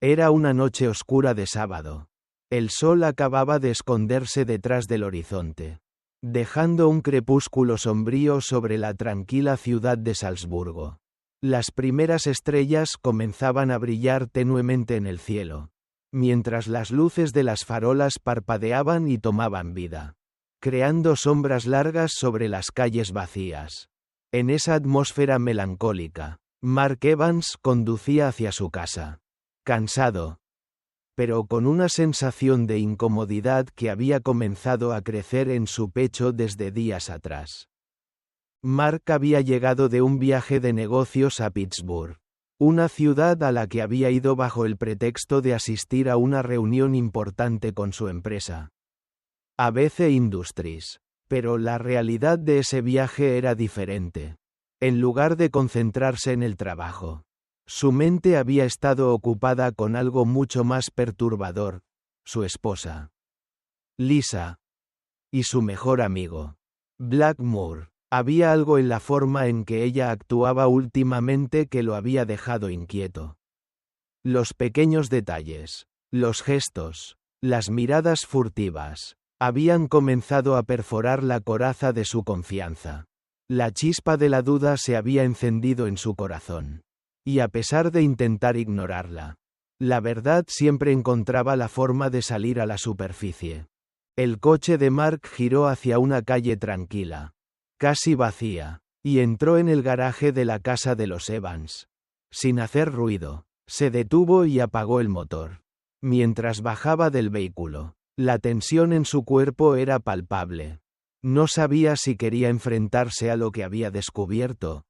Era una noche oscura de sábado. El sol acababa de esconderse detrás del horizonte, dejando un crepúsculo sombrío sobre la tranquila ciudad de Salzburgo. Las primeras estrellas comenzaban a brillar tenuemente en el cielo, mientras las luces de las farolas parpadeaban y tomaban vida, creando sombras largas sobre las calles vacías. En esa atmósfera melancólica, Mark Evans conducía hacia su casa, cansado, pero con una sensación de incomodidad que había comenzado a crecer en su pecho desde días atrás. Mark había llegado de un viaje de negocios a Pittsburgh, una ciudad a la que había ido bajo el pretexto de asistir a una reunión importante con su empresa, ABC Industries. Pero la realidad de ese viaje era diferente. En lugar de concentrarse en el trabajo, su mente había estado ocupada con algo mucho más perturbador: su esposa, Lisa, y su mejor amigo, Blackmore. Había algo en la forma en que ella actuaba últimamente que lo había dejado inquieto. Los pequeños detalles, los gestos, las miradas furtivas, habían comenzado a perforar la coraza de su confianza. La chispa de la duda se había encendido en su corazón. Y a pesar de intentar ignorarla, la verdad siempre encontraba la forma de salir a la superficie. El coche de Mark giró hacia una calle tranquila, casi vacía, y entró en el garaje de la casa de los Evans. Sin hacer ruido, se detuvo y apagó el motor. Mientras bajaba del vehículo, la tensión en su cuerpo era palpable. No sabía si quería enfrentarse a lo que había descubierto,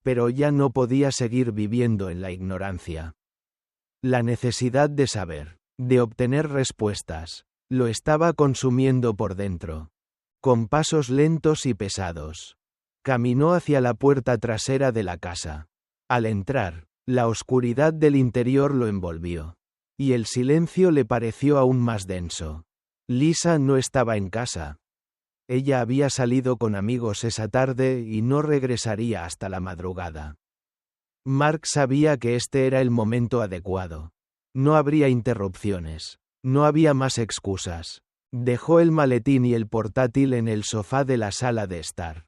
pero ya no podía seguir viviendo en la ignorancia. La necesidad de saber, de obtener respuestas, lo estaba consumiendo por dentro. Con pasos lentos y pesados, caminó hacia la puerta trasera de la casa. Al entrar, la oscuridad del interior lo envolvió, y el silencio le pareció aún más denso. Lisa no estaba en casa. Ella había salido con amigos esa tarde y no regresaría hasta la madrugada. Mark sabía que este era el momento adecuado. No habría interrupciones. No había más excusas. Dejó el maletín y el portátil en el sofá de la sala de estar,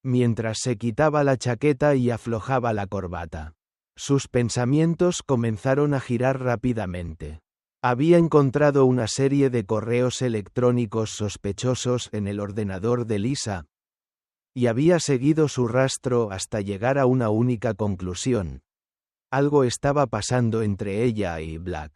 mientras se quitaba la chaqueta y aflojaba la corbata. Sus pensamientos comenzaron a girar rápidamente. Había encontrado una serie de correos electrónicos sospechosos en el ordenador de Lisa, y había seguido su rastro hasta llegar a una única conclusión: algo estaba pasando entre ella y Black.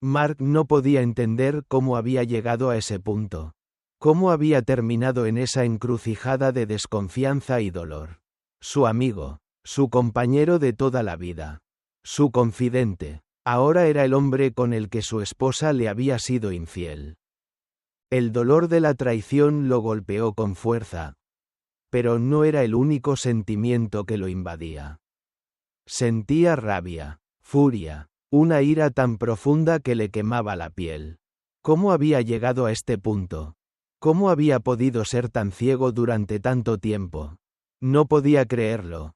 Mark no podía entender cómo había llegado a ese punto, cómo había terminado en esa encrucijada de desconfianza y dolor. Su amigo, su compañero de toda la vida, su confidente, ahora era el hombre con el que su esposa le había sido infiel. El dolor de la traición lo golpeó con fuerza, pero no era el único sentimiento que lo invadía. Sentía rabia, furia, una ira tan profunda que le quemaba la piel. ¿Cómo había llegado a este punto? ¿Cómo había podido ser tan ciego durante tanto tiempo? No podía creerlo.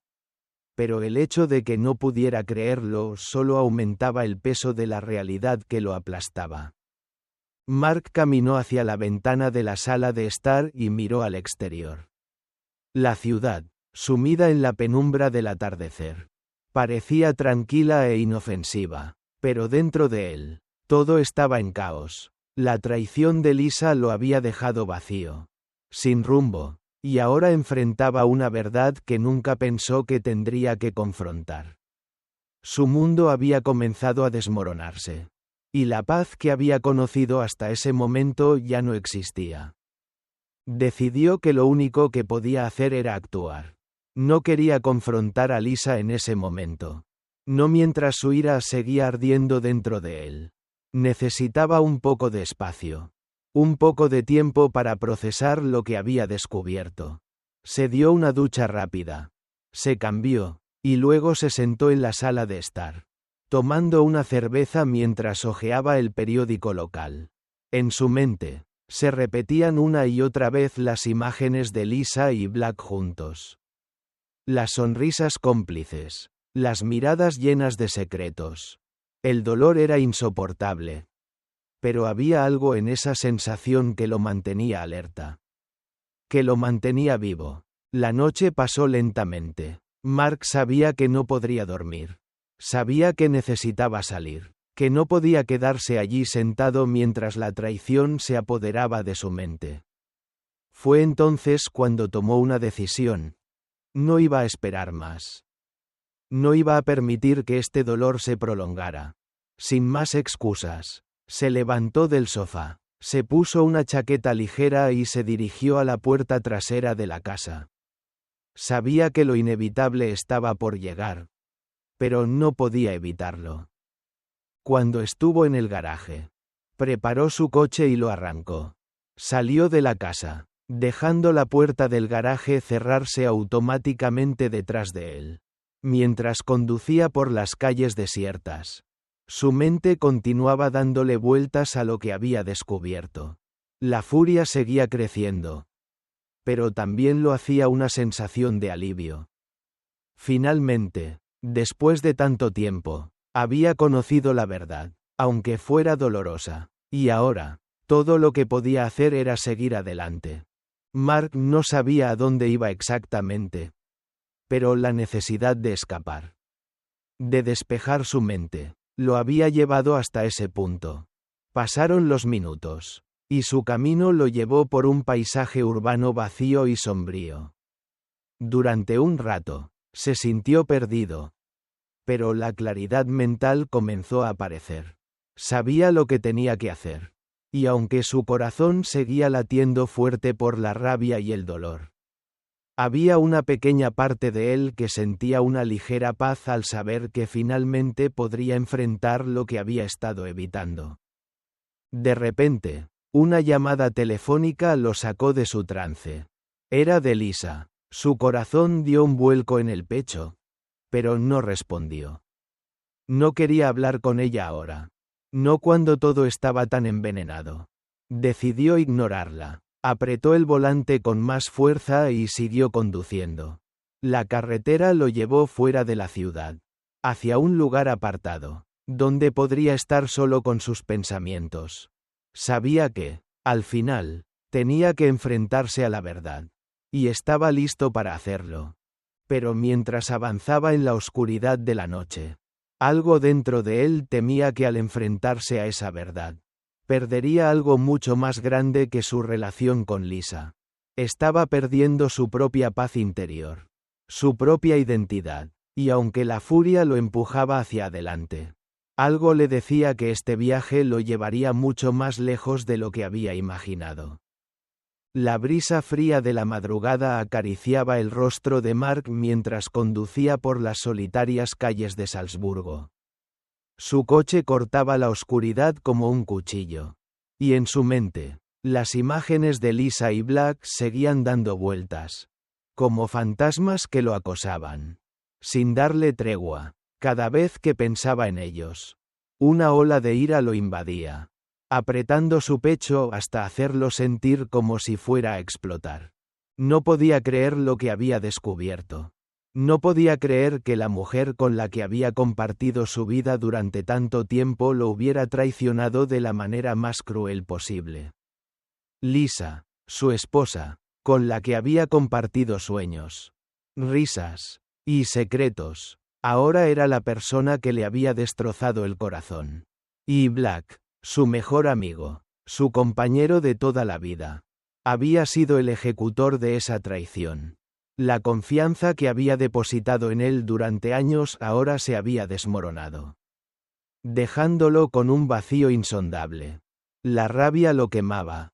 Pero el hecho de que no pudiera creerlo solo aumentaba el peso de la realidad que lo aplastaba. Mark caminó hacia la ventana de la sala de estar y miró al exterior. La ciudad, sumida en la penumbra del atardecer, parecía tranquila e inofensiva, pero dentro de él, todo estaba en caos. La traición de Lisa lo había dejado vacío, sin rumbo, y ahora enfrentaba una verdad que nunca pensó que tendría que confrontar. Su mundo había comenzado a desmoronarse, y la paz que había conocido hasta ese momento ya no existía. Decidió que lo único que podía hacer era actuar. No quería confrontar a Lisa en ese momento. No mientras su ira seguía ardiendo dentro de él. Necesitaba un poco de espacio. Un poco de tiempo para procesar lo que había descubierto. Se dio una ducha rápida. Se cambió, y luego se sentó en la sala de estar, tomando una cerveza mientras hojeaba el periódico local. En su mente, se repetían una y otra vez las imágenes de Lisa y Black juntos. Las sonrisas cómplices, las miradas llenas de secretos. El dolor era insoportable. Pero había algo en esa sensación que lo mantenía alerta. Que lo mantenía vivo. La noche pasó lentamente. Mark sabía que no podría dormir. Sabía que necesitaba salir. Que no podía quedarse allí sentado mientras la traición se apoderaba de su mente. Fue entonces cuando tomó una decisión. No iba a esperar más. No iba a permitir que este dolor se prolongara. Sin más excusas, se levantó del sofá, se puso una chaqueta ligera y se dirigió a la puerta trasera de la casa. Sabía que lo inevitable estaba por llegar, pero no podía evitarlo. Cuando estuvo en el garaje, preparó su coche y lo arrancó. Salió de la casa, dejando la puerta del garaje cerrarse automáticamente detrás de él. Mientras conducía por las calles desiertas, su mente continuaba dándole vueltas a lo que había descubierto. La furia seguía creciendo, pero también lo hacía una sensación de alivio. Finalmente, después de tanto tiempo, había conocido la verdad, aunque fuera dolorosa, y ahora, todo lo que podía hacer era seguir adelante. Mark no sabía a dónde iba exactamente, pero la necesidad de escapar, de despejar su mente, lo había llevado hasta ese punto. Pasaron los minutos, y su camino lo llevó por un paisaje urbano vacío y sombrío. Durante un rato, se sintió perdido, pero la claridad mental comenzó a aparecer. Sabía lo que tenía que hacer, y aunque su corazón seguía latiendo fuerte por la rabia y el dolor, había una pequeña parte de él que sentía una ligera paz al saber que finalmente podría enfrentar lo que había estado evitando. De repente, una llamada telefónica lo sacó de su trance. Era de Lisa. Su corazón dio un vuelco en el pecho, pero no respondió. No quería hablar con ella ahora. No cuando todo estaba tan envenenado. Decidió ignorarla. Apretó el volante con más fuerza y siguió conduciendo. La carretera lo llevó fuera de la ciudad, hacia un lugar apartado, donde podría estar solo con sus pensamientos. Sabía que, al final, tenía que enfrentarse a la verdad, y estaba listo para hacerlo. Pero mientras avanzaba en la oscuridad de la noche, algo dentro de él temía que al enfrentarse a esa verdad, perdería algo mucho más grande que su relación con Lisa. Estaba perdiendo su propia paz interior, su propia identidad, y aunque la furia lo empujaba hacia adelante, algo le decía que este viaje lo llevaría mucho más lejos de lo que había imaginado. La brisa fría de la madrugada acariciaba el rostro de Mark mientras conducía por las solitarias calles de Salzburgo. Su coche cortaba la oscuridad como un cuchillo. Y en su mente, las imágenes de Lisa y Black seguían dando vueltas, como fantasmas que lo acosaban, sin darle tregua. Cada vez que pensaba en ellos, una ola de ira lo invadía, apretando su pecho hasta hacerlo sentir como si fuera a explotar. No podía creer lo que había descubierto. No podía creer que la mujer con la que había compartido su vida durante tanto tiempo lo hubiera traicionado de la manera más cruel posible. Lisa, su esposa, con la que había compartido sueños, risas y secretos, ahora era la persona que le había destrozado el corazón. Y Black, su mejor amigo, su compañero de toda la vida, había sido el ejecutor de esa traición. La confianza que había depositado en él durante años ahora se había desmoronado, dejándolo con un vacío insondable. La rabia lo quemaba,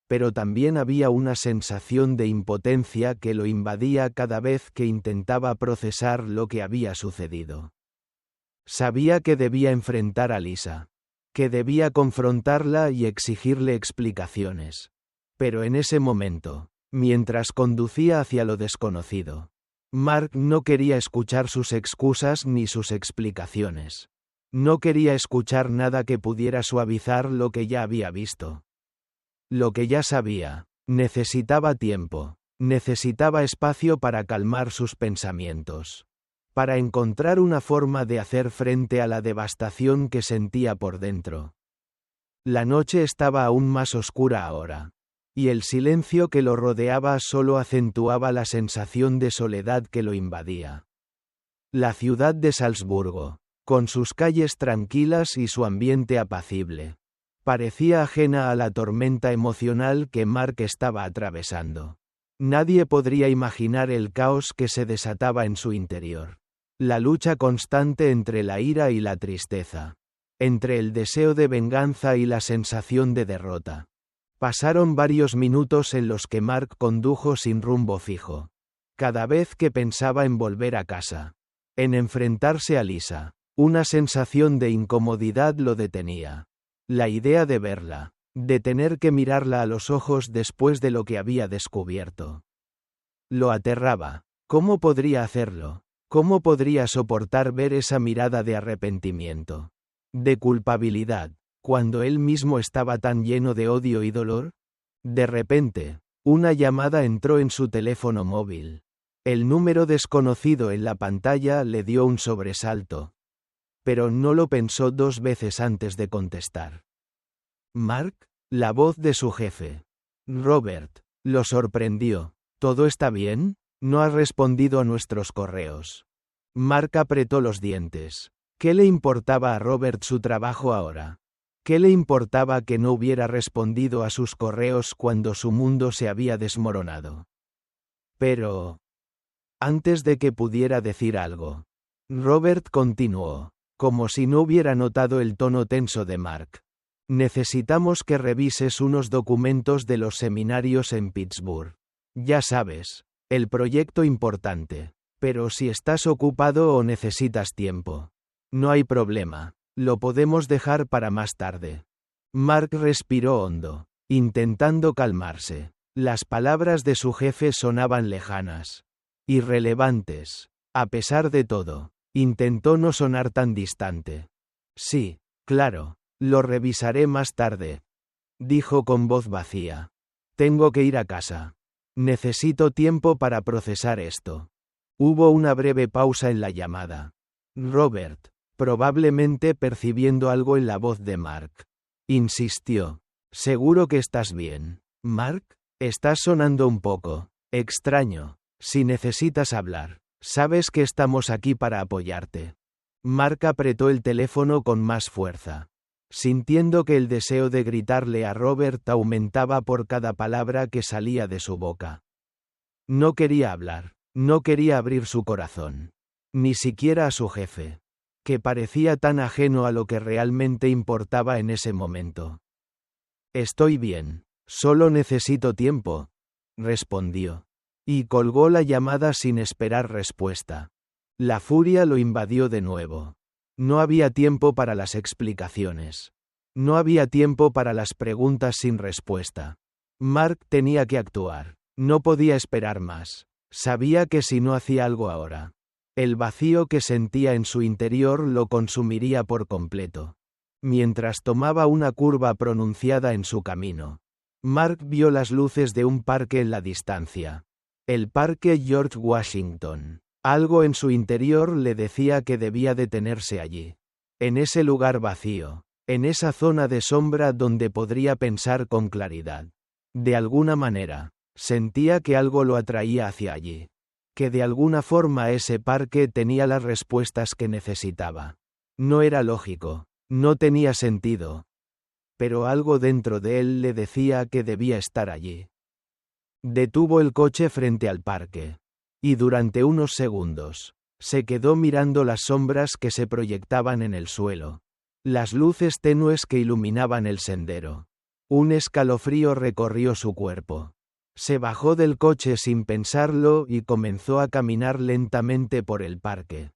pero también había una sensación de impotencia que lo invadía cada vez que intentaba procesar lo que había sucedido. Sabía que debía enfrentar a Lisa, que debía confrontarla y exigirle explicaciones. Pero en ese momento, mientras conducía hacia lo desconocido, Mark no quería escuchar sus excusas ni sus explicaciones. No quería escuchar nada que pudiera suavizar lo que ya había visto. Lo que ya sabía, necesitaba tiempo, necesitaba espacio para calmar sus pensamientos. para encontrar una forma de hacer frente a la devastación que sentía por dentro. La noche estaba aún más oscura ahora, y el silencio que lo rodeaba solo acentuaba la sensación de soledad que lo invadía. La ciudad de Salzburgo, con sus calles tranquilas y su ambiente apacible, parecía ajena a la tormenta emocional que Mark estaba atravesando. Nadie podría imaginar el caos que se desataba en su interior. La lucha constante entre la ira y la tristeza. Entre el deseo de venganza y la sensación de derrota. Pasaron varios minutos en los que Mark condujo sin rumbo fijo. Cada vez que pensaba en volver a casa, en enfrentarse a Lisa, una sensación de incomodidad lo detenía. La idea de verla, de tener que mirarla a los ojos después de lo que había descubierto. Lo aterraba. ¿Cómo podría hacerlo? ¿Cómo podría soportar ver esa mirada de arrepentimiento? De culpabilidad, cuando él mismo estaba tan lleno de odio y dolor. De repente, una llamada entró en su teléfono móvil. El número desconocido en la pantalla le dio un sobresalto. Pero no lo pensó dos veces antes de contestar. Mark, la voz de su jefe. Robert, lo sorprendió. ¿Todo está bien? No has respondido a nuestros correos. Mark apretó los dientes. ¿Qué le importaba a Robert su trabajo ahora? ¿Qué le importaba que no hubiera respondido a sus correos cuando su mundo se había desmoronado? Pero... antes de que pudiera decir algo, Robert continuó, como si no hubiera notado el tono tenso de Mark. Necesitamos que revises unos documentos de los seminarios en Pittsburgh. Ya sabes, el proyecto importante. Pero si estás ocupado o necesitas tiempo, no hay problema, lo podemos dejar para más tarde. Mark respiró hondo, intentando calmarse. Las palabras de su jefe sonaban lejanas, irrelevantes. A pesar de todo, intentó no sonar tan distante. Sí, claro, lo revisaré más tarde, dijo con voz vacía. Tengo que ir a casa. Necesito tiempo para procesar esto. Hubo una breve pausa en la llamada. Robert, probablemente percibiendo algo en la voz de Mark, insistió. ¿Seguro que estás bien, Mark? Estás sonando un poco extraño. Si necesitas hablar, sabes que estamos aquí para apoyarte. Mark apretó el teléfono con más fuerza, sintiendo que el deseo de gritarle a Robert aumentaba por cada palabra que salía de su boca. No quería hablar, no quería abrir su corazón, ni siquiera a su jefe, que parecía tan ajeno a lo que realmente importaba en ese momento. Estoy bien, solo necesito tiempo, respondió, y colgó la llamada sin esperar respuesta. La furia lo invadió de nuevo. No había tiempo para las explicaciones. No había tiempo para las preguntas sin respuesta. Mark tenía que actuar. No podía esperar más. Sabía que si no hacía algo ahora, el vacío que sentía en su interior lo consumiría por completo. Mientras tomaba una curva pronunciada en su camino, Mark vio las luces de un parque en la distancia. El parque George Washington. Algo en su interior le decía que debía detenerse allí. En ese lugar vacío, en esa zona de sombra donde podría pensar con claridad. De alguna manera, sentía que algo lo atraía hacia allí. Que de alguna forma ese parque tenía las respuestas que necesitaba. No era lógico, no tenía sentido. Pero algo dentro de él le decía que debía estar allí. Detuvo el coche frente al parque. Y durante unos segundos, se quedó mirando las sombras que se proyectaban en el suelo. Las luces tenues que iluminaban el sendero. Un escalofrío recorrió su cuerpo. Se bajó del coche sin pensarlo y comenzó a caminar lentamente por el parque.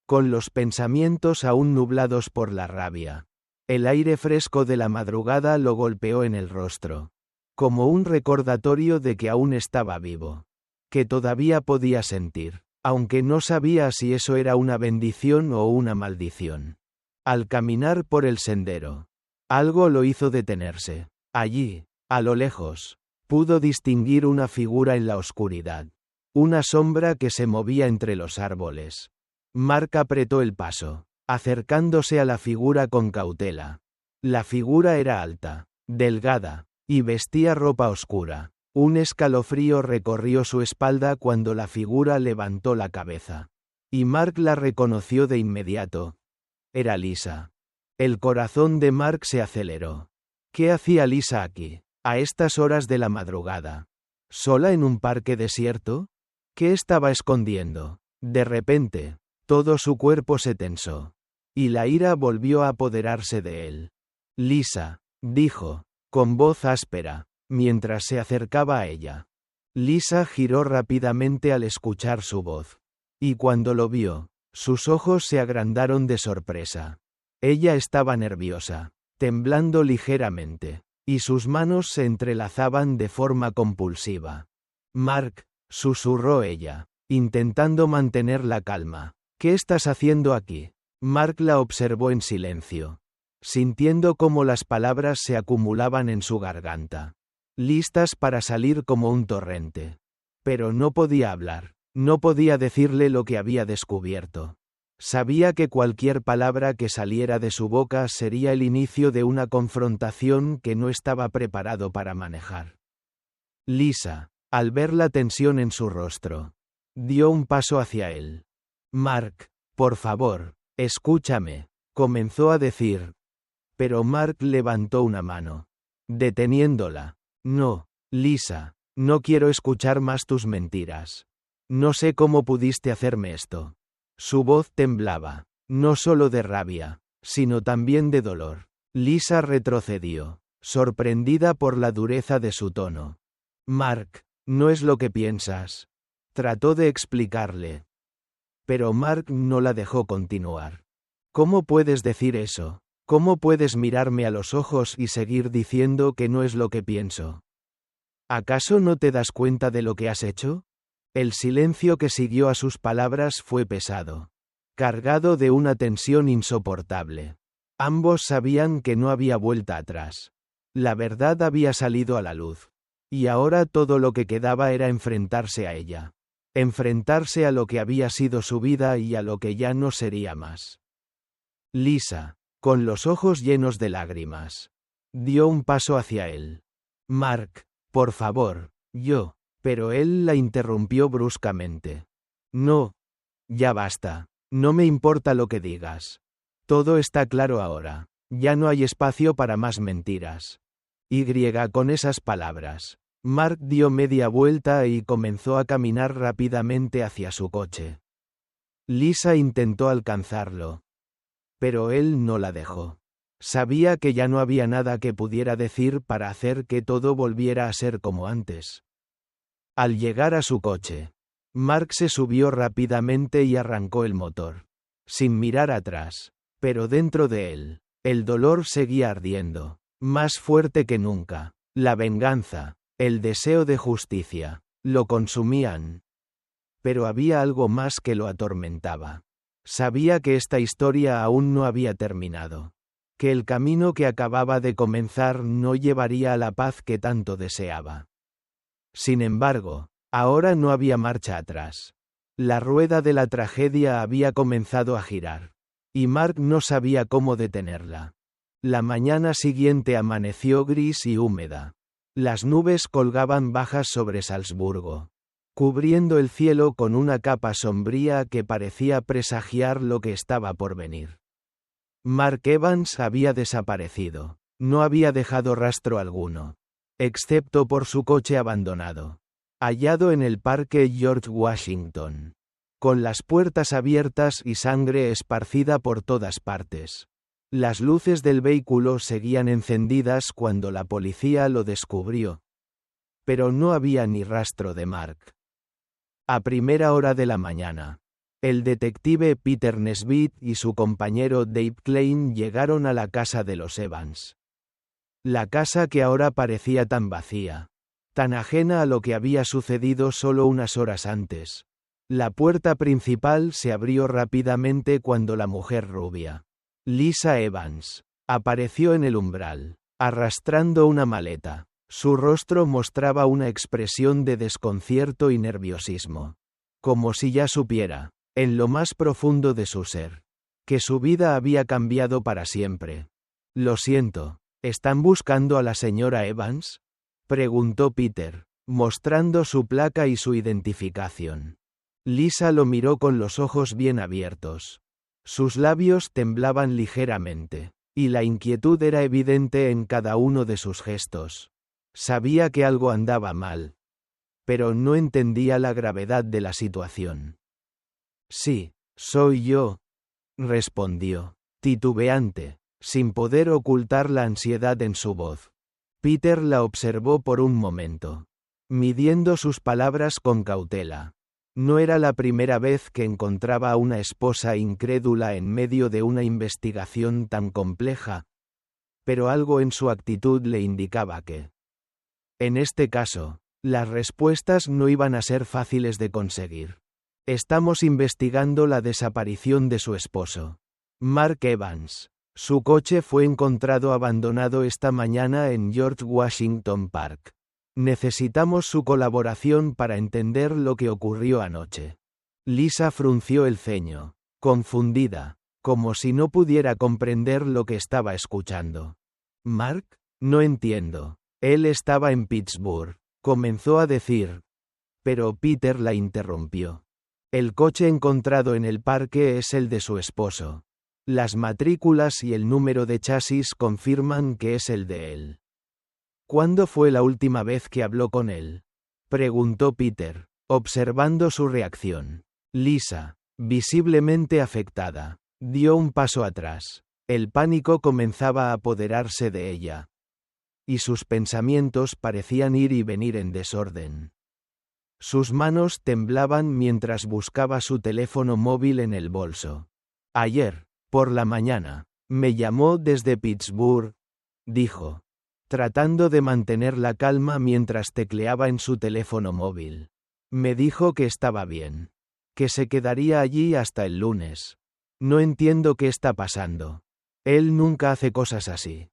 Con los pensamientos aún nublados por la rabia. El aire fresco de la madrugada lo golpeó en el rostro. Como un recordatorio de que aún estaba vivo. Que todavía podía sentir, aunque no sabía si eso era una bendición o una maldición. Al caminar por el sendero, algo lo hizo detenerse. Allí, a lo lejos, pudo distinguir una figura en la oscuridad. Una sombra que se movía entre los árboles. Mark apretó el paso, acercándose a la figura con cautela. La figura era alta, delgada, y vestía ropa oscura. Un escalofrío recorrió su espalda cuando la figura levantó la cabeza. Y Mark la reconoció de inmediato. Era Lisa. El corazón de Mark se aceleró. ¿Qué hacía Lisa aquí, a estas horas de la madrugada? ¿Sola en un parque desierto? ¿Qué estaba escondiendo? De repente, todo su cuerpo se tensó. Y la ira volvió a apoderarse de él. Lisa, dijo, con voz áspera, mientras se acercaba a ella. Lisa giró rápidamente al escuchar su voz. Y cuando lo vio, sus ojos se agrandaron de sorpresa. Ella estaba nerviosa, temblando ligeramente, y sus manos se entrelazaban de forma compulsiva. Mark, susurró ella, intentando mantener la calma. ¿Qué estás haciendo aquí? Mark la observó en silencio, sintiendo cómo las palabras se acumulaban en su garganta, listas para salir como un torrente. Pero no podía hablar, no podía decirle lo que había descubierto. Sabía que cualquier palabra que saliera de su boca sería el inicio de una confrontación que no estaba preparado para manejar. Lisa, al ver la tensión en su rostro, dio un paso hacia él. Mark, por favor, escúchame, comenzó a decir. Pero Mark levantó una mano, deteniéndola. No, Lisa, no quiero escuchar más tus mentiras. No sé cómo pudiste hacerme esto. Su voz temblaba, no solo de rabia, sino también de dolor. Lisa retrocedió, sorprendida por la dureza de su tono. Mark, no es lo que piensas. Trató de explicarle. Pero Mark no la dejó continuar. ¿Cómo puedes decir eso? ¿Cómo puedes mirarme a los ojos y seguir diciendo que no es lo que pienso? ¿Acaso no te das cuenta de lo que has hecho? El silencio que siguió a sus palabras fue pesado, cargado de una tensión insoportable. Ambos sabían que no había vuelta atrás. La verdad había salido a la luz. Y ahora todo lo que quedaba era enfrentarse a ella. Enfrentarse a lo que había sido su vida y a lo que ya no sería más. Lisa, con los ojos llenos de lágrimas, dio un paso hacia él. Mark, por favor, yo. Pero él la interrumpió bruscamente. No. Ya basta. No me importa lo que digas. Todo está claro ahora. Ya no hay espacio para más mentiras. Con esas palabras, Mark dio media vuelta y comenzó a caminar rápidamente hacia su coche. Lisa intentó alcanzarlo. Pero él no la dejó. Sabía que ya no había nada que pudiera decir para hacer que todo volviera a ser como antes. Al llegar a su coche, Mark se subió rápidamente y arrancó el motor, sin mirar atrás, pero dentro de él, el dolor seguía ardiendo, más fuerte que nunca. La venganza, el deseo de justicia, lo consumían. Pero había algo más que lo atormentaba. Sabía que esta historia aún no había terminado, que el camino que acababa de comenzar no llevaría a la paz que tanto deseaba. Sin embargo, ahora no había marcha atrás. La rueda de la tragedia había comenzado a girar, y Mark no sabía cómo detenerla. La mañana siguiente amaneció gris y húmeda. Las nubes colgaban bajas sobre Salzburgo, cubriendo el cielo con una capa sombría que parecía presagiar lo que estaba por venir. Mark Evans había desaparecido. No había dejado rastro alguno, excepto por su coche abandonado, hallado en el parque George Washington, con las puertas abiertas y sangre esparcida por todas partes. Las luces del vehículo seguían encendidas cuando la policía lo descubrió. Pero no había ni rastro de Mark. A primera hora de la mañana, el detective Peter Nesbitt y su compañero Dave Klein llegaron a la casa de los Evans. La casa que ahora parecía tan vacía, tan ajena a lo que había sucedido solo unas horas antes. La puerta principal se abrió rápidamente cuando la mujer rubia, Lisa Evans, apareció en el umbral, arrastrando una maleta. Su rostro mostraba una expresión de desconcierto y nerviosismo. Como si ya supiera, en lo más profundo de su ser, que su vida había cambiado para siempre. Lo siento, ¿están buscando a la señora Evans? Preguntó Peter, mostrando su placa y su identificación. Lisa lo miró con los ojos bien abiertos. Sus labios temblaban ligeramente, y la inquietud era evidente en cada uno de sus gestos. Sabía que algo andaba mal, pero no entendía la gravedad de la situación. Sí, soy yo, respondió, titubeante, sin poder ocultar la ansiedad en su voz. Peter la observó por un momento, midiendo sus palabras con cautela. No era la primera vez que encontraba a una esposa incrédula en medio de una investigación tan compleja, pero algo en su actitud le indicaba que, en este caso, las respuestas no iban a ser fáciles de conseguir. Estamos investigando la desaparición de su esposo, Mark Evans. Su coche fue encontrado abandonado esta mañana en George Washington Park. Necesitamos su colaboración para entender lo que ocurrió anoche. Lisa frunció el ceño, confundida, como si no pudiera comprender lo que estaba escuchando. ¿Mark? No entiendo. Él estaba en Pittsburgh, comenzó a decir. Pero Peter la interrumpió. El coche encontrado en el parque es el de su esposo. Las matrículas y el número de chasis confirman que es el de él. ¿Cuándo fue la última vez que habló con él? Preguntó Peter, observando su reacción. Lisa, visiblemente afectada, dio un paso atrás. El pánico comenzaba a apoderarse de ella. Y sus pensamientos parecían ir y venir en desorden. Sus manos temblaban mientras buscaba su teléfono móvil en el bolso. Ayer, por la mañana, me llamó desde Pittsburgh, dijo, tratando de mantener la calma mientras tecleaba en su teléfono móvil. Me dijo que estaba bien, que se quedaría allí hasta el lunes. No entiendo qué está pasando. Él nunca hace cosas así.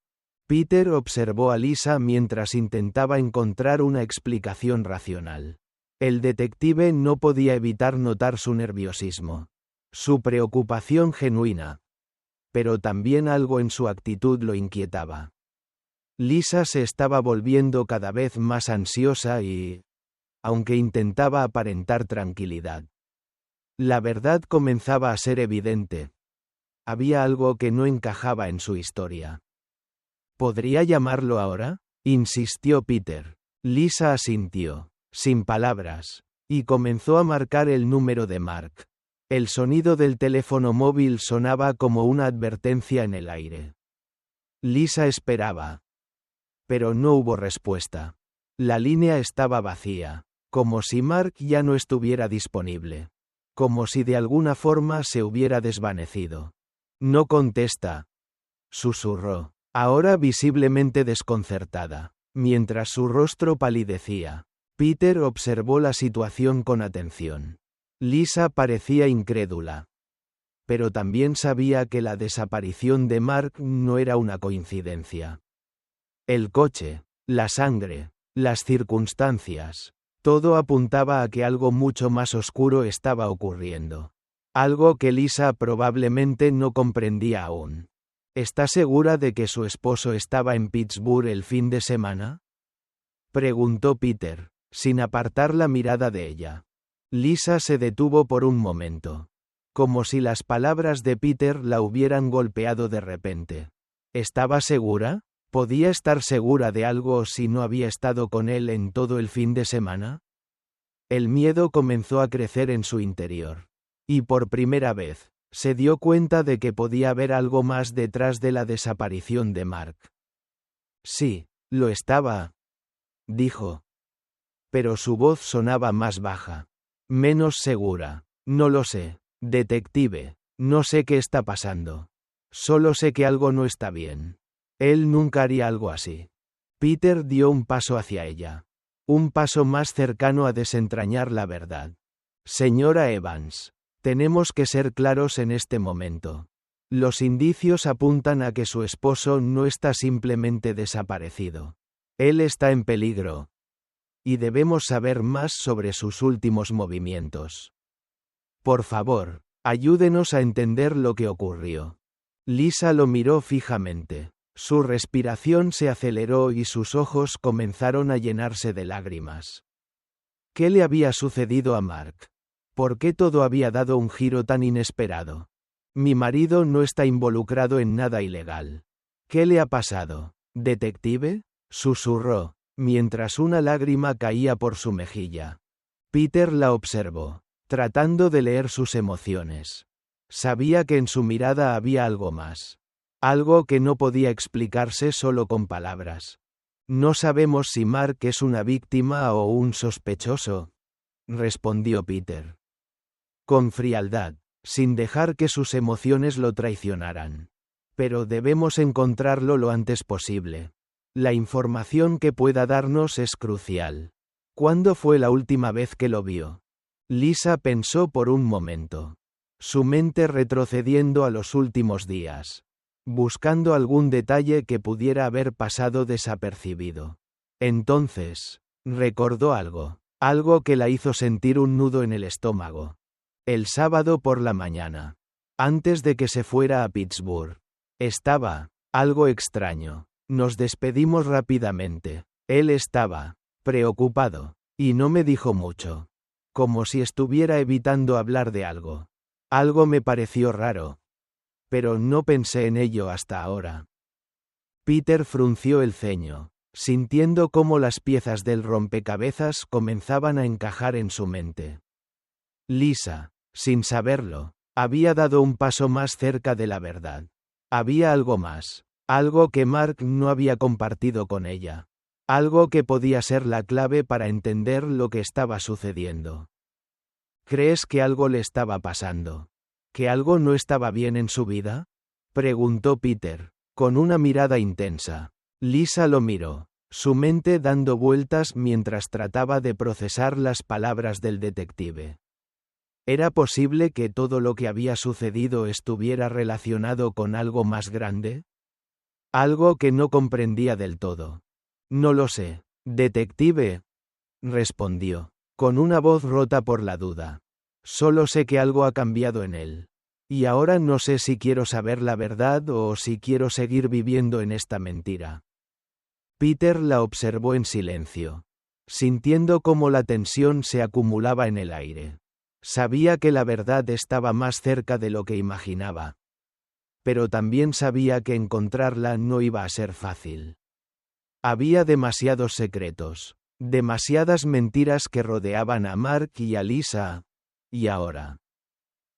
Peter observó a Lisa mientras intentaba encontrar una explicación racional. El detective no podía evitar notar su nerviosismo, su preocupación genuina. Pero también algo en su actitud lo inquietaba. Lisa se estaba volviendo cada vez más ansiosa y, aunque intentaba aparentar tranquilidad, la verdad comenzaba a ser evidente. Había algo que no encajaba en su historia. ¿Podría llamarlo ahora?, insistió Peter. Lisa asintió, sin palabras, y comenzó a marcar el número de Mark. El sonido del teléfono móvil sonaba como una advertencia en el aire. Lisa esperaba. Pero no hubo respuesta. La línea estaba vacía, como si Mark ya no estuviera disponible. Como si de alguna forma se hubiera desvanecido. No contesta, susurró, ahora visiblemente desconcertada, mientras su rostro palidecía. Peter observó la situación con atención. Lisa parecía incrédula. Pero también sabía que la desaparición de Mark no era una coincidencia. El coche, la sangre, las circunstancias, todo apuntaba a que algo mucho más oscuro estaba ocurriendo. Algo que Lisa probablemente no comprendía aún. ¿Está segura de que su esposo estaba en Pittsburgh el fin de semana?, preguntó Peter, sin apartar la mirada de ella. Lisa se detuvo por un momento. Como si las palabras de Peter la hubieran golpeado de repente. ¿Estaba segura? ¿Podía estar segura de algo si no había estado con él en todo el fin de semana? El miedo comenzó a crecer en su interior. Y por primera vez, se dio cuenta de que podía haber algo más detrás de la desaparición de Mark. Sí, lo estaba, dijo. Pero su voz sonaba más baja. Menos segura. No lo sé, detective. No sé qué está pasando. Solo sé que algo no está bien. Él nunca haría algo así. Peter dio un paso hacia ella. Un paso más cercano a desentrañar la verdad. Señora Evans, tenemos que ser claros en este momento. Los indicios apuntan a que su esposo no está simplemente desaparecido. Él está en peligro. Y debemos saber más sobre sus últimos movimientos. Por favor, ayúdenos a entender lo que ocurrió. Lisa lo miró fijamente. Su respiración se aceleró y sus ojos comenzaron a llenarse de lágrimas. ¿Qué le había sucedido a Mark? ¿Por qué todo había dado un giro tan inesperado? Mi marido no está involucrado en nada ilegal. ¿Qué le ha pasado? ¿Detective?, susurró, mientras una lágrima caía por su mejilla. Peter la observó, tratando de leer sus emociones. Sabía que en su mirada había algo más. Algo que no podía explicarse solo con palabras. No sabemos si Mark es una víctima o un sospechoso, respondió Peter. Con frialdad, sin dejar que sus emociones lo traicionaran. Pero debemos encontrarlo lo antes posible. La información que pueda darnos es crucial. ¿Cuándo fue la última vez que lo vio? Lisa pensó por un momento. Su mente retrocediendo a los últimos días. Buscando algún detalle que pudiera haber pasado desapercibido. Entonces, recordó algo que la hizo sentir un nudo en el estómago. El sábado por la mañana, antes de que se fuera a Pittsburgh, estaba algo extraño. Nos despedimos rápidamente. Él estaba preocupado, y no me dijo mucho. Como si estuviera evitando hablar de algo. Algo me pareció raro. Pero no pensé en ello hasta ahora. Peter frunció el ceño, sintiendo cómo las piezas del rompecabezas comenzaban a encajar en su mente. Lisa, sin saberlo, había dado un paso más cerca de la verdad. Había algo más, algo que Mark no había compartido con ella. Algo que podía ser la clave para entender lo que estaba sucediendo. ¿Crees que algo le estaba pasando? ¿Que algo no estaba bien en su vida? Preguntó Peter, con una mirada intensa. Lisa lo miró, su mente dando vueltas mientras trataba de procesar las palabras del detective. ¿Era posible que todo lo que había sucedido estuviera relacionado con algo más grande? Algo que no comprendía del todo. No lo sé, detective, respondió, con una voz rota por la duda. Solo sé que algo ha cambiado en él. Y ahora no sé si quiero saber la verdad o si quiero seguir viviendo en esta mentira. Peter la observó en silencio, sintiendo cómo la tensión se acumulaba en el aire. Sabía que la verdad estaba más cerca de lo que imaginaba. Pero también sabía que encontrarla no iba a ser fácil. Había demasiados secretos, demasiadas mentiras que rodeaban a Mark y a Lisa. Y ahora,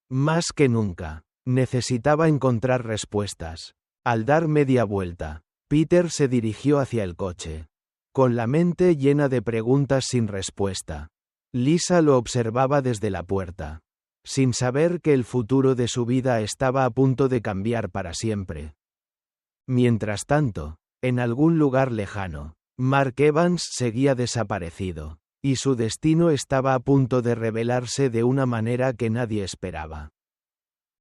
más que nunca, necesitaba encontrar respuestas. Al dar media vuelta, Peter se dirigió hacia el coche, con la mente llena de preguntas sin respuesta. Lisa lo observaba desde la puerta, sin saber que el futuro de su vida estaba a punto de cambiar para siempre. Mientras tanto, en algún lugar lejano, Mark Evans seguía desaparecido. Y su destino estaba a punto de revelarse de una manera que nadie esperaba.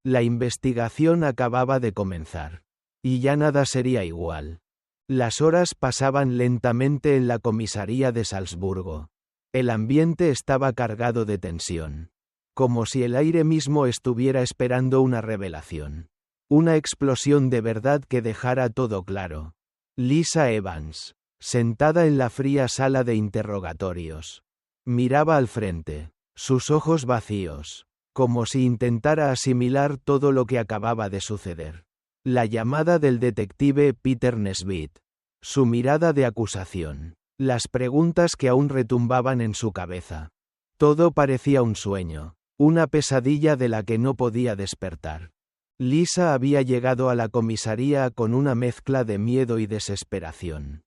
La investigación acababa de comenzar. Y ya nada sería igual. Las horas pasaban lentamente en la comisaría de Salzburgo. El ambiente estaba cargado de tensión. Como si el aire mismo estuviera esperando una revelación. Una explosión de verdad que dejara todo claro. Lisa Evans, sentada en la fría sala de interrogatorios. Miraba al frente, sus ojos vacíos, como si intentara asimilar todo lo que acababa de suceder. La llamada del detective Peter Nesbitt. Su mirada de acusación. Las preguntas que aún retumbaban en su cabeza. Todo parecía un sueño, una pesadilla de la que no podía despertar. Lisa había llegado a la comisaría con una mezcla de miedo y desesperación.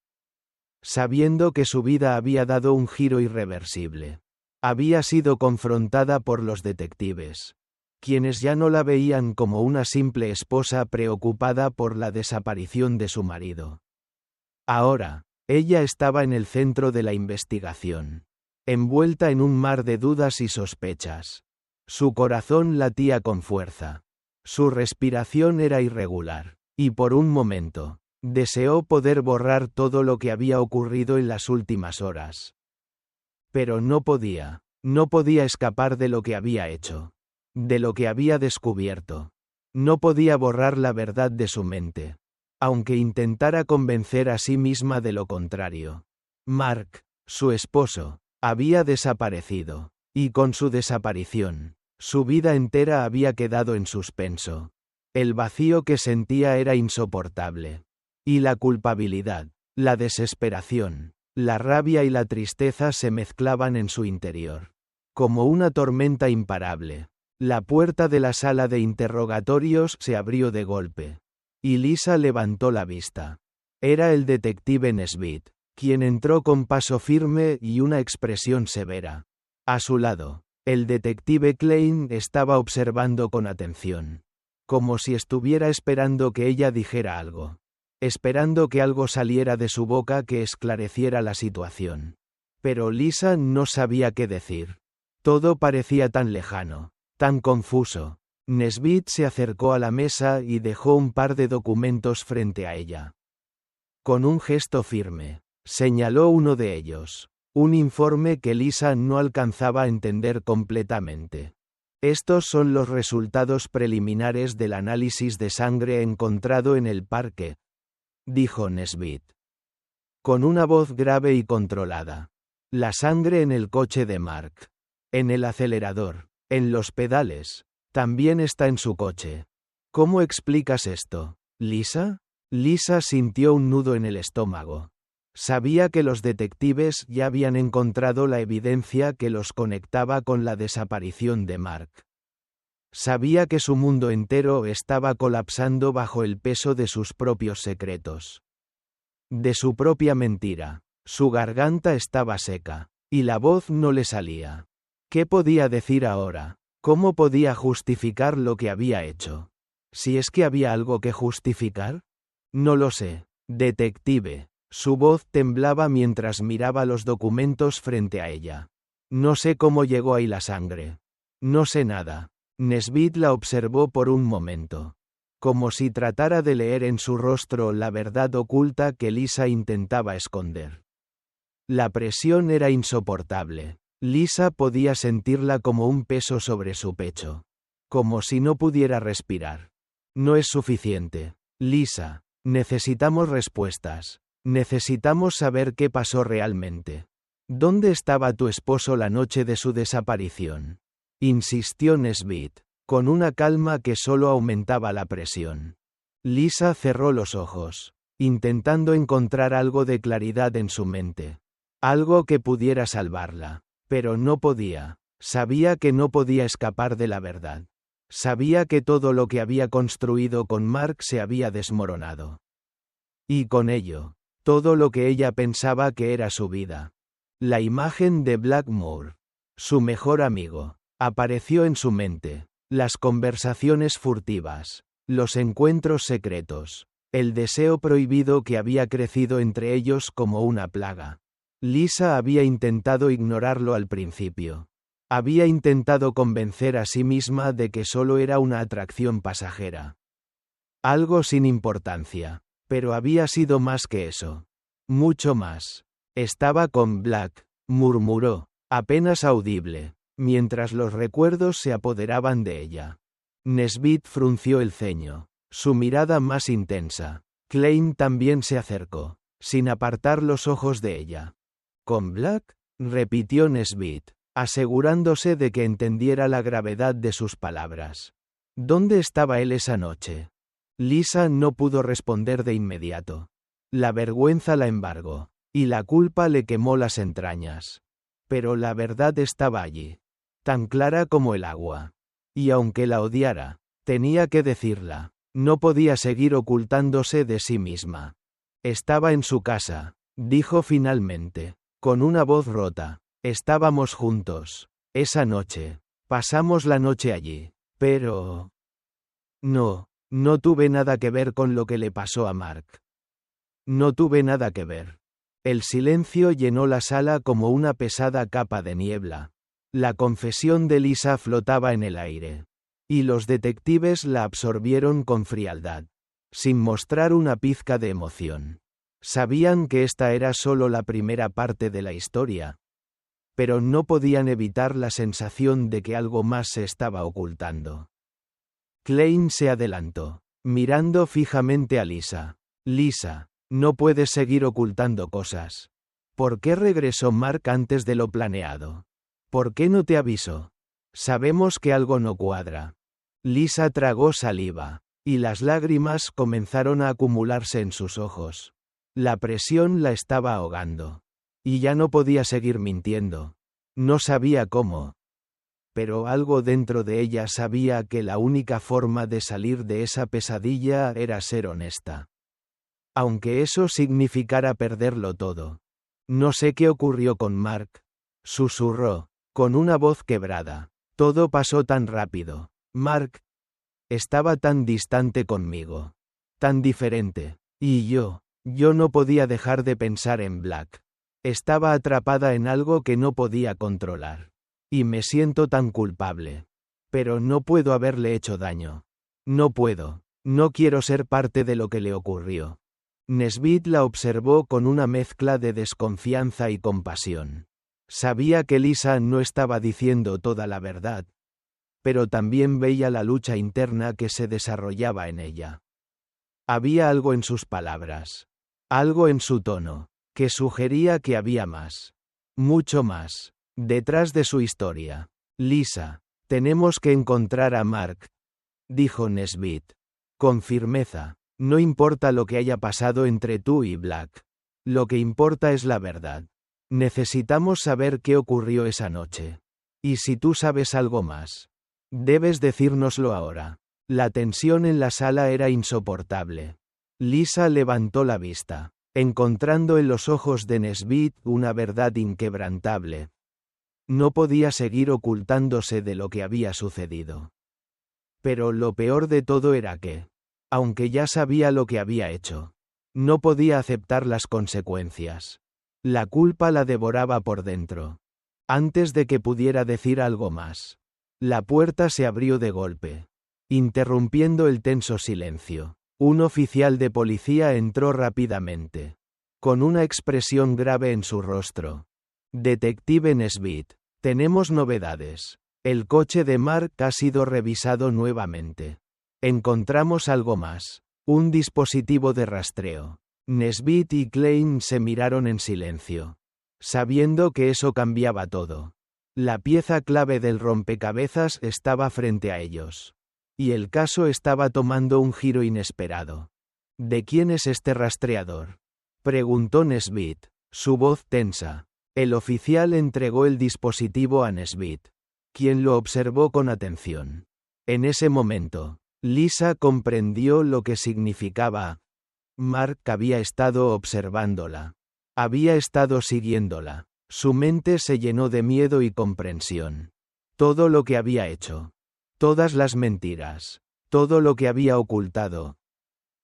Sabiendo que su vida había dado un giro irreversible. Había sido confrontada por los detectives, quienes ya no la veían como una simple esposa preocupada por la desaparición de su marido. Ahora, ella estaba en el centro de la investigación, envuelta en un mar de dudas y sospechas. Su corazón latía con fuerza. Su respiración era irregular, y por un momento, Deseó poder borrar todo lo que había ocurrido en las últimas horas. Pero no podía escapar de lo que había hecho. De lo que había descubierto. No podía borrar la verdad de su mente. Aunque intentara convencer a sí misma de lo contrario. Mark, su esposo, había desaparecido. Y con su desaparición, su vida entera había quedado en suspenso. El vacío que sentía era insoportable. Y la culpabilidad, la desesperación, la rabia y la tristeza se mezclaban en su interior. Como una tormenta imparable. La puerta de la sala de interrogatorios se abrió de golpe. Y Lisa levantó la vista. Era el detective Nesbitt, quien entró con paso firme y una expresión severa. A su lado, el detective Klein estaba observando con atención. Como si estuviera esperando que ella dijera algo. Esperando que algo saliera de su boca que esclareciera la situación. Pero Lisa no sabía qué decir. Todo parecía tan lejano, tan confuso. Nesbitt se acercó a la mesa y dejó un par de documentos frente a ella. Con un gesto firme, señaló uno de ellos. Un informe que Lisa no alcanzaba a entender completamente. Estos son los resultados preliminares del análisis de sangre encontrado en el parque, dijo Nesbitt. Con una voz grave y controlada. La sangre en el coche de Mark. En el acelerador. En los pedales. También está en su coche. ¿Cómo explicas esto, Lisa? Lisa sintió un nudo en el estómago. Sabía que los detectives ya habían encontrado la evidencia que los conectaba con la desaparición de Mark. Sabía que su mundo entero estaba colapsando bajo el peso de sus propios secretos. De su propia mentira. Su garganta estaba seca. Y la voz no le salía. ¿Qué podía decir ahora? ¿Cómo podía justificar lo que había hecho? Si es que había algo que justificar. No lo sé, detective. Su voz temblaba mientras miraba los documentos frente a ella. No sé cómo llegó ahí la sangre. No sé nada. Nesbitt la observó por un momento. Como si tratara de leer en su rostro la verdad oculta que Lisa intentaba esconder. La presión era insoportable. Lisa podía sentirla como un peso sobre su pecho. Como si no pudiera respirar. No es suficiente. Lisa, necesitamos respuestas. Necesitamos saber qué pasó realmente. ¿Dónde estaba tu esposo la noche de su desaparición? Insistió Nesbitt, con una calma que solo aumentaba la presión. Lisa cerró los ojos, intentando encontrar algo de claridad en su mente. Algo que pudiera salvarla. Pero no podía. Sabía que no podía escapar de la verdad. Sabía que todo lo que había construido con Mark se había desmoronado. Y con ello, todo lo que ella pensaba que era su vida. La imagen de Blackmore, su mejor amigo, apareció en su mente. Las conversaciones furtivas, los encuentros secretos, el deseo prohibido que había crecido entre ellos como una plaga. Lisa había intentado ignorarlo al principio. Había intentado convencer a sí misma de que solo era una atracción pasajera. Algo sin importancia. Pero había sido más que eso. Mucho más. Estaba con Black, murmuró, apenas audible, mientras los recuerdos se apoderaban de ella. Nesbitt frunció el ceño, su mirada más intensa. Klein también se acercó, sin apartar los ojos de ella. ¿Con Black? Repitió Nesbitt, asegurándose de que entendiera la gravedad de sus palabras. ¿Dónde estaba él esa noche? Lisa no pudo responder de inmediato. La vergüenza la embargó, y la culpa le quemó las entrañas. Pero la verdad estaba allí, tan clara como el agua. Y aunque la odiara, tenía que decirla, no podía seguir ocultándose de sí misma. Estaba en su casa, dijo finalmente, con una voz rota. Estábamos juntos. Esa noche. Pasamos la noche allí. Pero... No tuve nada que ver con lo que le pasó a Mark. No tuve nada que ver. El silencio llenó la sala como una pesada capa de niebla. La confesión de Lisa flotaba en el aire. Y los detectives la absorbieron con frialdad. sin mostrar una pizca de emoción. Sabían que esta era solo la primera parte de la historia, pero no podían evitar la sensación de que algo más se estaba ocultando. Klein se adelantó, mirando fijamente a Lisa. Lisa, no puedes seguir ocultando cosas. ¿Por qué regresó Mark antes de lo planeado? ¿Por qué no te avisó? Sabemos que algo no cuadra. Lisa tragó saliva, y las lágrimas comenzaron a acumularse en sus ojos. La presión la estaba ahogando. Y ya no podía seguir mintiendo. No sabía cómo. Pero algo dentro de ella sabía que la única forma de salir de esa pesadilla era ser honesta. Aunque eso significara perderlo todo. No sé qué ocurrió con Mark, susurró, con una voz quebrada. Todo pasó tan rápido. Mark estaba tan distante conmigo. Tan diferente. Y yo no podía dejar de pensar en Black. Estaba atrapada en algo que no podía controlar. Y me siento tan culpable. Pero no puedo haberle hecho daño. No puedo. No quiero ser parte de lo que le ocurrió. Nesbit la observó con una mezcla de desconfianza y compasión. Sabía que Lisa no estaba diciendo toda la verdad, pero también veía la lucha interna que se desarrollaba en ella. Había algo en sus palabras, algo en su tono, que sugería que había más, mucho más, detrás de su historia. Lisa, tenemos que encontrar a Mark, dijo Nesbit, con firmeza. No importa lo que haya pasado entre tú y Black. Lo que importa es la verdad. Necesitamos saber qué ocurrió esa noche. Y si tú sabes algo más, debes decírnoslo ahora. La tensión en la sala era insoportable. Lisa levantó la vista, encontrando en los ojos de Nesbit una verdad inquebrantable. No podía seguir ocultándose de lo que había sucedido. Pero lo peor de todo era que, aunque ya sabía lo que había hecho, no podía aceptar las consecuencias. La culpa la devoraba por dentro. Antes de que pudiera decir algo más, la puerta se abrió de golpe, interrumpiendo el tenso silencio. Un oficial de policía entró rápidamente, con una expresión grave en su rostro. Detective Nesbit, tenemos novedades. El coche de Mark ha sido revisado nuevamente. Encontramos algo más. Un dispositivo de rastreo. Nesbit y Klein se miraron en silencio, sabiendo que eso cambiaba todo. La pieza clave del rompecabezas estaba frente a ellos. Y el caso estaba tomando un giro inesperado. ¿De quién es este rastreador?, preguntó Nesbit, su voz tensa. El oficial entregó el dispositivo a Nesbit, quien lo observó con atención. En ese momento, Lisa comprendió lo que significaba. Mark había estado observándola. Había estado siguiéndola. Su mente se llenó de miedo y comprensión. Todo lo que había hecho. Todas las mentiras. Todo lo que había ocultado.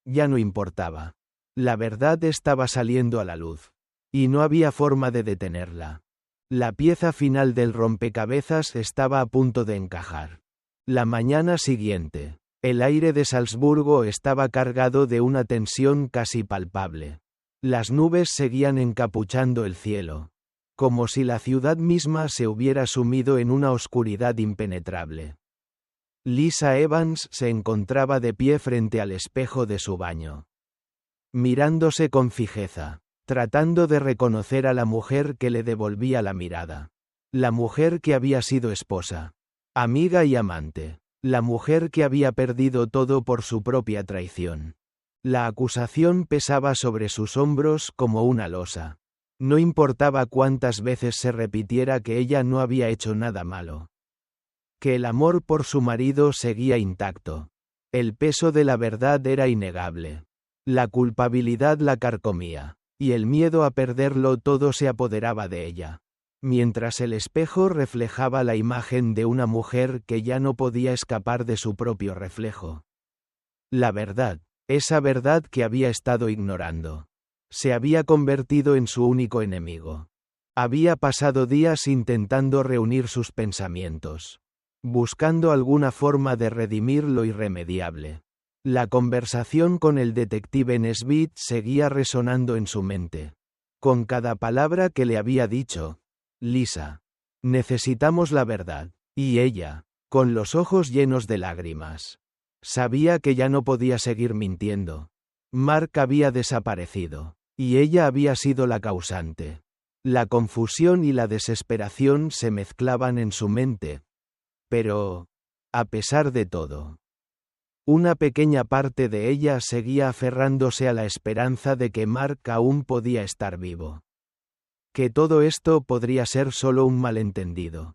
Ya no importaba. La verdad estaba saliendo a la luz. Y no había forma de detenerla. La pieza final del rompecabezas estaba a punto de encajar. La mañana siguiente, el aire de Salzburgo estaba cargado de una tensión casi palpable. Las nubes seguían encapuchando el cielo, como si la ciudad misma se hubiera sumido en una oscuridad impenetrable. Lisa Evans se encontraba de pie frente al espejo de su baño, mirándose con fijeza, tratando de reconocer a la mujer que le devolvía la mirada. La mujer que había sido esposa, amiga y amante. La mujer que había perdido todo por su propia traición. La acusación pesaba sobre sus hombros como una losa. No importaba cuántas veces se repitiera que ella no había hecho nada malo. Que el amor por su marido seguía intacto. El peso de la verdad era innegable. La culpabilidad la carcomía, y el miedo a perderlo todo se apoderaba de ella. Mientras el espejo reflejaba la imagen de una mujer que ya no podía escapar de su propio reflejo. La verdad, esa verdad que había estado ignorando, se había convertido en su único enemigo. Había pasado días intentando reunir sus pensamientos, buscando alguna forma de redimir lo irremediable. La conversación con el detective Nesbit seguía resonando en su mente. Con cada palabra que le había dicho. Lisa. Necesitamos la verdad. Y ella, con los ojos llenos de lágrimas. Sabía que ya no podía seguir mintiendo. Mark había desaparecido. Y ella había sido la causante. La confusión y la desesperación se mezclaban en su mente. Pero, a pesar de todo, una pequeña parte de ella seguía aferrándose a la esperanza de que Mark aún podía estar vivo. Que todo esto podría ser solo un malentendido.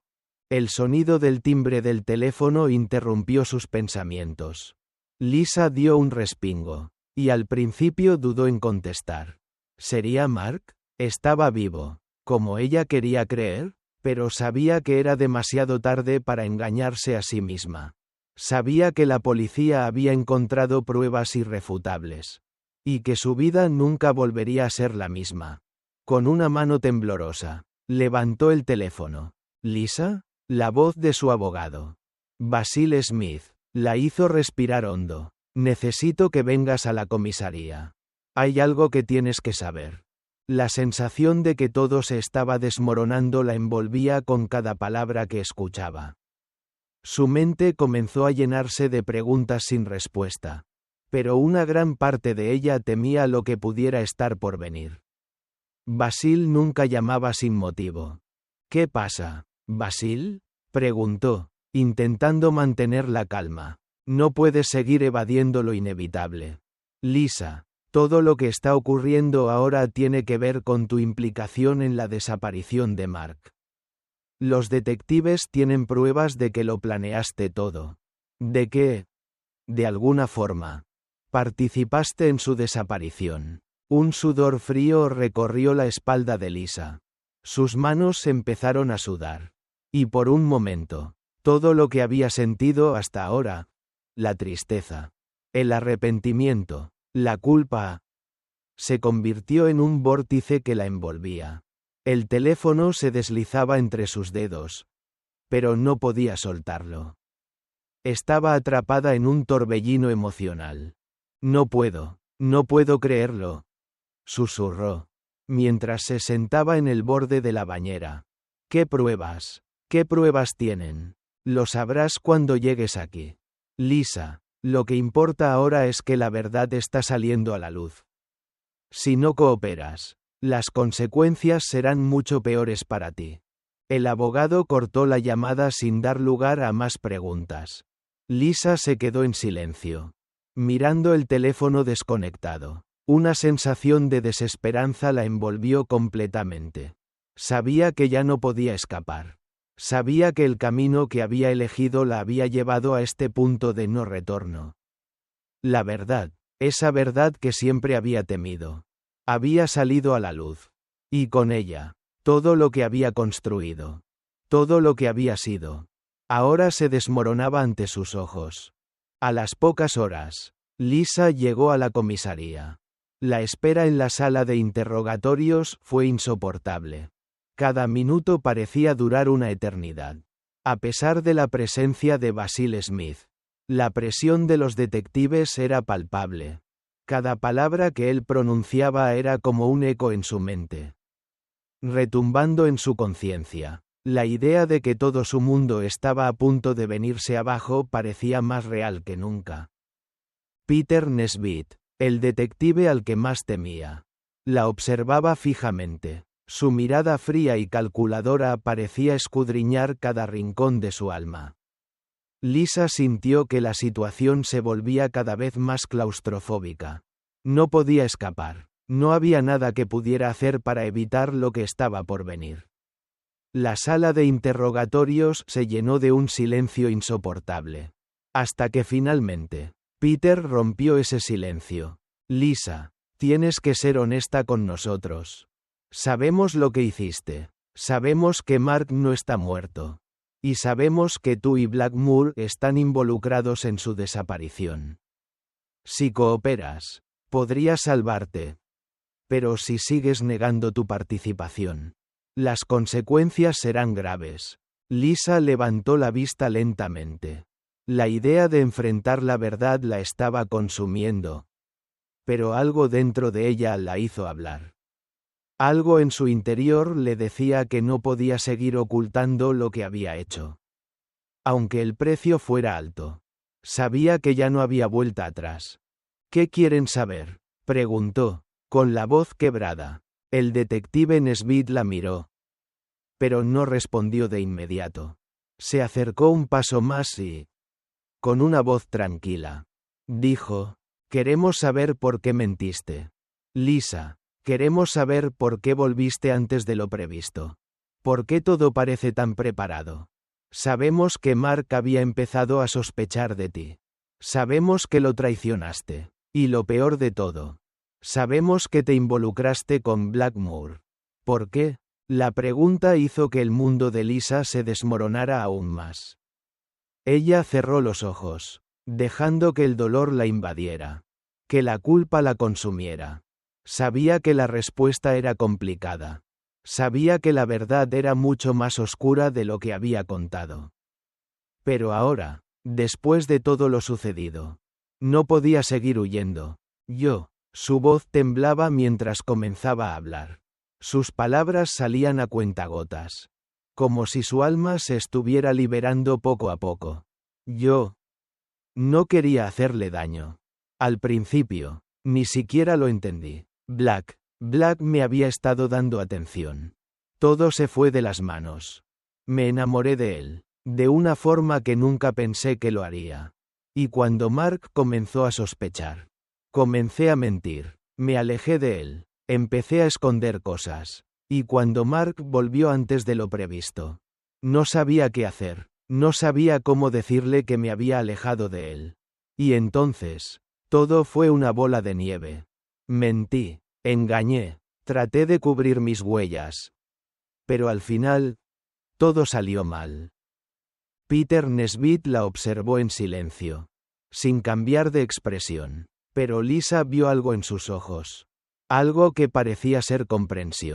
El sonido del timbre del teléfono interrumpió sus pensamientos. Lisa dio un respingo, y al principio dudó en contestar. ¿Sería Mark? Estaba vivo, como ella quería creer, pero sabía que era demasiado tarde para engañarse a sí misma. Sabía que la policía había encontrado pruebas irrefutables. Y que su vida nunca volvería a ser la misma. Con una mano temblorosa, levantó el teléfono. ¿Lisa? La voz de su abogado. Basil Smith. La hizo respirar hondo. Necesito que vengas a la comisaría. Hay algo que tienes que saber. La sensación de que todo se estaba desmoronando la envolvía con cada palabra que escuchaba. Su mente comenzó a llenarse de preguntas sin respuesta. Pero una gran parte de ella temía lo que pudiera estar por venir. Basil nunca llamaba sin motivo. ¿Qué pasa, Basil? Preguntó, intentando mantener la calma. No puedes seguir evadiendo lo inevitable. Lisa, todo lo que está ocurriendo ahora tiene que ver con tu implicación en la desaparición de Mark. Los detectives tienen pruebas de que lo planeaste todo. De que, de alguna forma, participaste en su desaparición. Un sudor frío recorrió la espalda de Lisa. Sus manos empezaron a sudar. Y por un momento, todo lo que había sentido hasta ahora, la tristeza, el arrepentimiento, la culpa, se convirtió en un vórtice que la envolvía. El teléfono se deslizaba entre sus dedos, pero no podía soltarlo. Estaba atrapada en un torbellino emocional. No puedo creerlo, susurró, mientras se sentaba en el borde de la bañera. ¿Qué pruebas? ¿Qué pruebas tienen? Lo sabrás cuando llegues aquí. Lisa, lo que importa ahora es que la verdad está saliendo a la luz. Si no cooperas, las consecuencias serán mucho peores para ti. El abogado cortó la llamada sin dar lugar a más preguntas. Lisa se quedó en silencio, mirando el teléfono desconectado. Una sensación de desesperanza la envolvió completamente. Sabía que ya no podía escapar. Sabía que el camino que había elegido la había llevado a este punto de no retorno. La verdad, esa verdad que siempre había temido, había salido a la luz. Y con ella, todo lo que había construido, todo lo que había sido, ahora se desmoronaba ante sus ojos. A las pocas horas, Lisa llegó a la comisaría. La espera en la sala de interrogatorios fue insoportable. Cada minuto parecía durar una eternidad. A pesar de la presencia de Basil Smith, la presión de los detectives era palpable. Cada palabra que él pronunciaba era como un eco en su mente, retumbando en su conciencia. La idea de que todo su mundo estaba a punto de venirse abajo parecía más real que nunca. Peter Nesbit, el detective al que más temía, la observaba fijamente. Su mirada fría y calculadora parecía escudriñar cada rincón de su alma. Lisa sintió que la situación se volvía cada vez más claustrofóbica. No podía escapar. No había nada que pudiera hacer para evitar lo que estaba por venir. La sala de interrogatorios se llenó de un silencio insoportable. Hasta que finalmente, Peter rompió ese silencio. Lisa, tienes que ser honesta con nosotros. Sabemos lo que hiciste. Sabemos que Mark no está muerto. Y sabemos que tú y Blackmore están involucrados en su desaparición. Si cooperas, podría salvarte. Pero si sigues negando tu participación, las consecuencias serán graves. Lisa levantó la vista lentamente. La idea de enfrentar la verdad la estaba consumiendo. Pero algo dentro de ella la hizo hablar. Algo en su interior le decía que no podía seguir ocultando lo que había hecho. Aunque el precio fuera alto. Sabía que ya no había vuelta atrás. ¿Qué quieren saber?, preguntó, con la voz quebrada. El detective Nesbitt la miró. Pero no respondió de inmediato. Se acercó un paso más y, con una voz tranquila, dijo: «Queremos saber por qué mentiste. Lisa, queremos saber por qué volviste antes de lo previsto. ¿Por qué todo parece tan preparado? Sabemos que Mark había empezado a sospechar de ti. Sabemos que lo traicionaste. Y lo peor de todo, sabemos que te involucraste con Blackmore. ¿Por qué?». La pregunta hizo que el mundo de Lisa se desmoronara aún más. Ella cerró los ojos, dejando que el dolor la invadiera, que la culpa la consumiera. Sabía que la respuesta era complicada. Sabía que la verdad era mucho más oscura de lo que había contado. Pero ahora, después de todo lo sucedido, no podía seguir huyendo. Su voz temblaba mientras comenzaba a hablar. Sus palabras salían a cuentagotas. Como si su alma se estuviera liberando poco a poco. Yo no quería hacerle daño. Al principio, ni siquiera lo entendí. Black me había estado dando atención. Todo se fue de las manos. Me enamoré de él, de una forma que nunca pensé que lo haría. Y cuando Mark comenzó a sospechar, comencé a mentir. Me alejé de él. Empecé a esconder cosas. Y cuando Mark volvió antes de lo previsto, no sabía qué hacer. No sabía cómo decirle que me había alejado de él. Y entonces, todo fue una bola de nieve. Mentí, engañé, traté de cubrir mis huellas. Pero al final, todo salió mal. Peter Nesbitt la observó en silencio, sin cambiar de expresión. Pero Lisa vio algo en sus ojos. Algo que parecía ser comprensión.